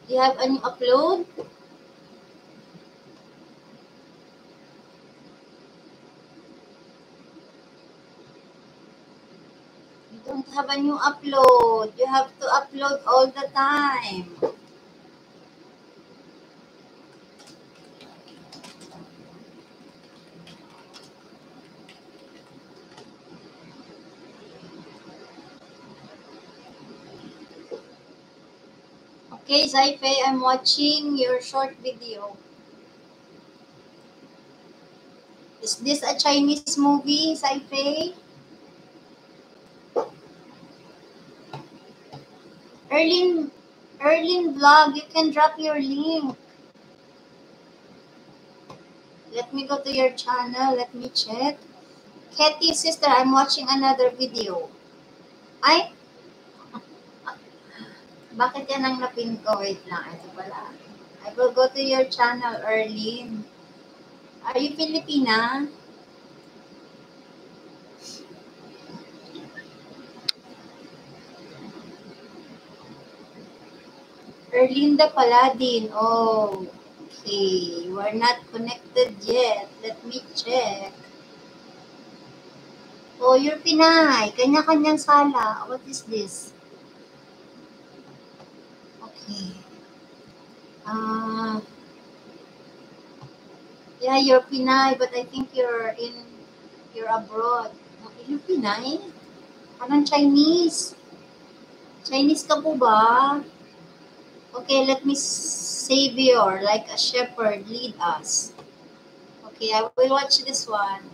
Do you have a new upload? You don't have a new upload. You have to upload all the time. Okay, Zaifei, I'm watching your short video. Is this a Chinese movie, Zaifei? Erlin, Erlin vlog, you can drop your link. Let me go to your channel. Let me check. Katie, sister, I'm watching another video. Ay, bakit yan ang napin ko? Wait lang, ito pala. I will go to your channel, Erlin. Are you Filipina? Erlinda Paladin. Oh, okay. You are not connected yet. Let me check. Oh, you're Pinay. Kanya-kanyang sala. What is this? Okay. Yeah, you're Pinay, but I think you're abroad. You're Pinay? Parang Chinese. Chinese ka po ba? Okay, let me Savior, like a shepherd, lead us. Okay, I will watch this one.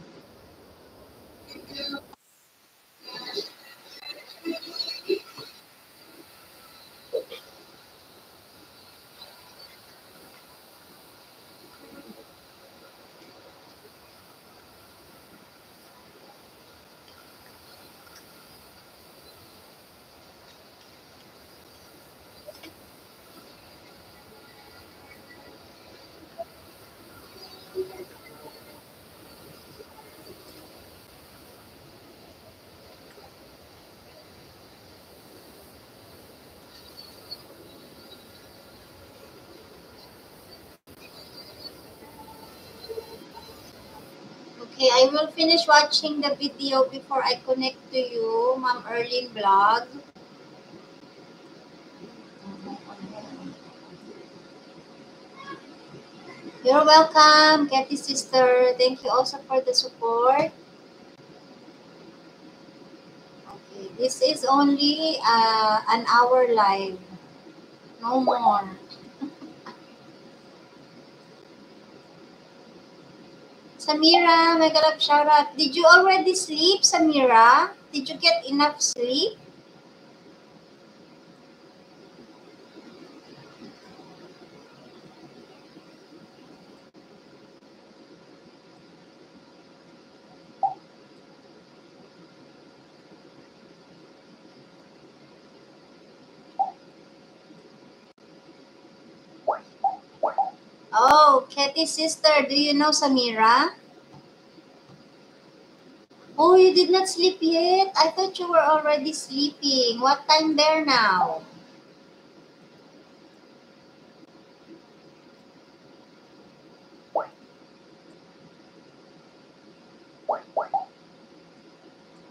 Okay, I will finish watching the video before I connect to you, Ma'am Erling Vlog. You're welcome, Katie sister. Thank you also for the support. Okay, this is only an hour live. No more. Samira, mega love shout out. Did you already sleep, Samira? Did you get enough sleep? Oh, Katie sister, do you know Samira? Oh, you did not sleep yet? I thought you were already sleeping. What time there now?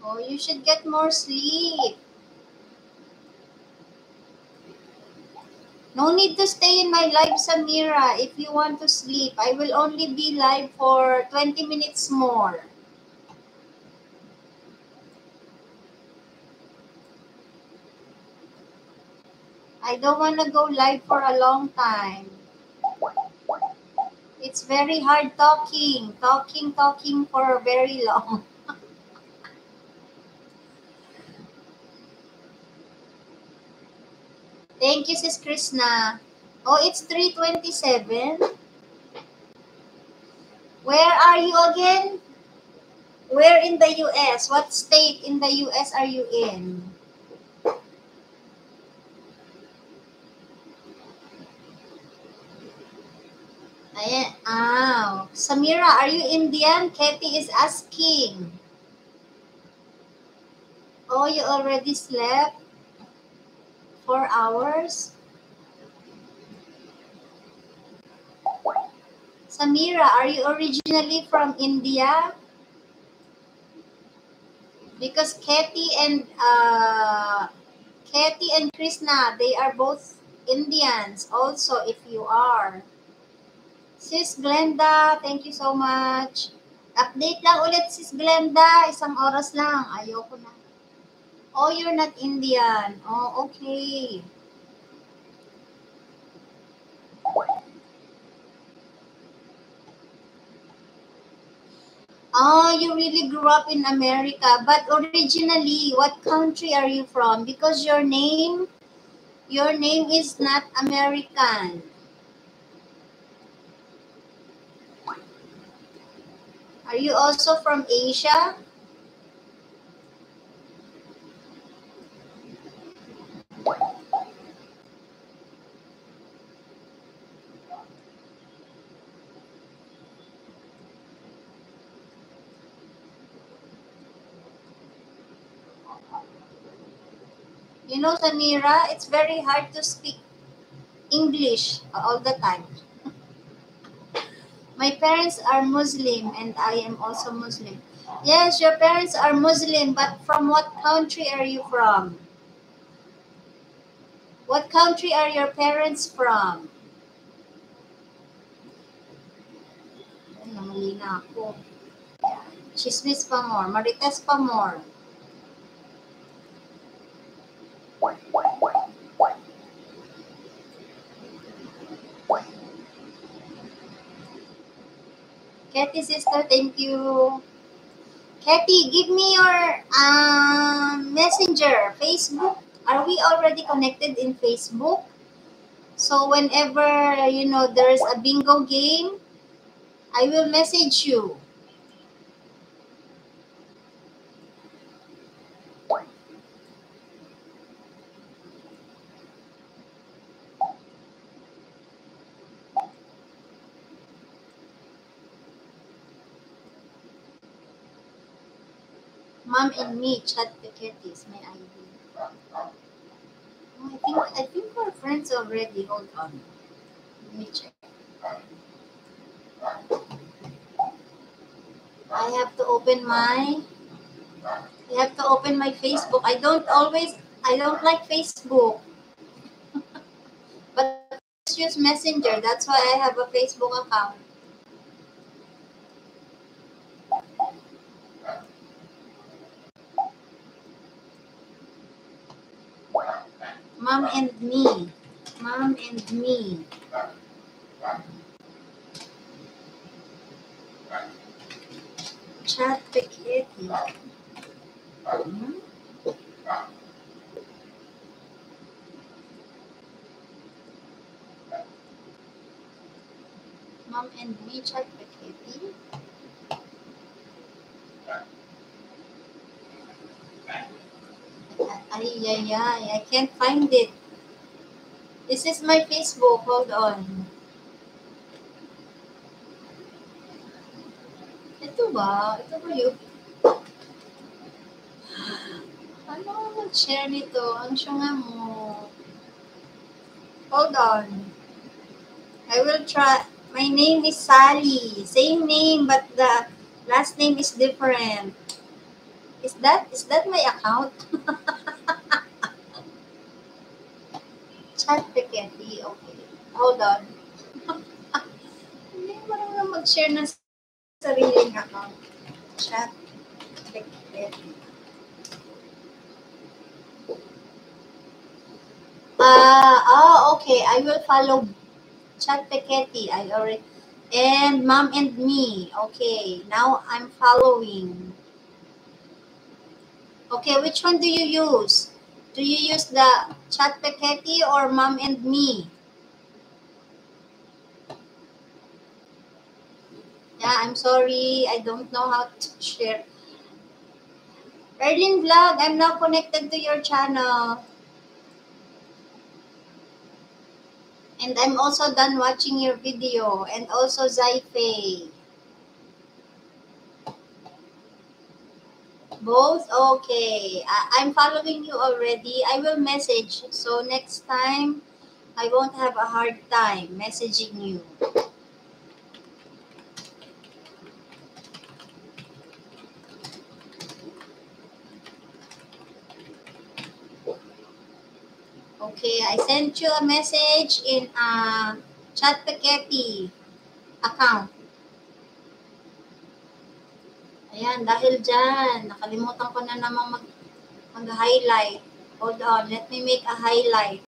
Oh, you should get more sleep. No need to stay in my live, Samira. If you want to sleep, I will only be live for 20 minutes more. I don't want to go live for a long time. It's very hard talking for very long. Thank you, Sis Krishna. Oh, it's 3:27. Where are you again? Where in the US? What state in the US are you in? Ayan. Ah, Samira, are you Indian? Katie is asking. Oh, you already slept 4 hours? Samira, are you originally from India? Because Katie and Krishna, they are both Indians also if you are. Sis Glenda, thank you so much. Update lang ulit, Sis Glenda. Isang oras lang. Ayoko na. Oh, you're not Indian. Oh, okay. Oh, you really grew up in America. But originally, what country are you from? Because your name is not American. Are you also from Asia? You know, Samira, it's very hard to speak English all the time. My parents are Muslim and I am also Muslim. Yes, your parents are Muslim, but from what country are you from? What country are your parents from? Ay, namali na ako. Chismis pa more. Marites pa more. Katie sister, thank you. Katie, give me your messenger, Facebook. Are we already connected in Facebook? So whenever, there's a bingo game, I will message you. Mom and me, chat Piketty is my ID. Oh, I think we're friends already. Hold on. Let me check. I have to open my Facebook. I don't like Facebook, but I use Messenger. That's why I have a Facebook account. Mom and me. Mom and me. Chat Piketty. Hmm? Mom and me, chat Piketty. I can't find it. This is my Facebook. Hold on. Ito ba? Ito ba yun? Ano mag-share nito? Ang syunga mo. Hold on. I will try. My name is Sally. Same name, but the last name is different. Is that my account? Chat Piketty. Okay. Hold on. Hindi mo naman mag-share ng sariling account. Chat Piketty. Okay. I will follow Chat Piketty. And Mom and Me. Okay. Now I'm following. Okay, which one do you use? Do you use the Chat Piketty or Mom and Me? Yeah, I'm sorry. I don't know how to share. Erlin Vlog, I'm now connected to your channel. And I'm also done watching your video. And also Zaifei. Both? Okay. I'm following you already. I will message. So next time, I won't have a hard time messaging you. Okay, I sent you a message in Chat Pekepi account. Ayan, dahil dyan, nakalimutan ko na namang mag-highlight. Hold on, let me make a highlight.